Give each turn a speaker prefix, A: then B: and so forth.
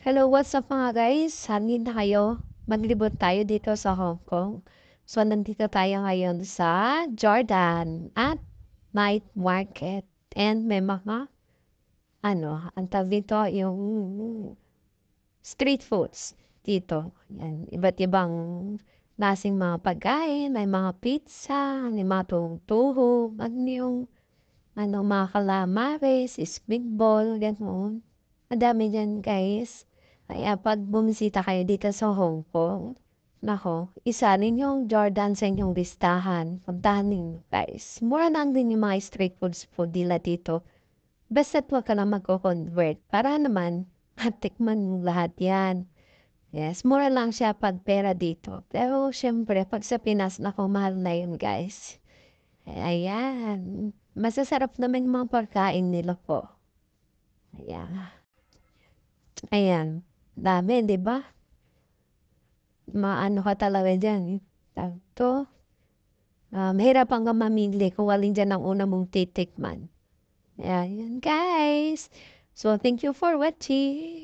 A: Hello, what's up mga guys? Hangin na kayo. Maglibot tayo dito sa Hong Kong. So, nandito tayo ngayon sa Jordan at night market. And may mga, ang tawag dito, yung street foods dito. Yan, iba't ibang klaseng mga pagkain. May mga pizza, may mga tuhog-tuhog, mga calamares, meatball, gano'n. Madami diyan guys. Kaya 'pag bumisita kayo dito sa Hong Kong, naku, isa rin yung Jordan sa inyong listahan. Puntahan ninyo guys. Mura lang din yung mga street food nila dito. Basta't huwag ka lang magko-convert para naman matikman mo lahat yan. Yes, mura lang siya 'pag pera dito. Pero siyempre 'pag sa Pinas, naku, mahal na yun guys. Ayan, masasarap naman yung mga pagkain nila po. Ayan. Ayan, dami 'di ba? Maano ka talaga diyan, tawag 'to, mahirapan kang mamili kung alin diyan ang una mong titikman. Ayan guys. So, thank you for watching.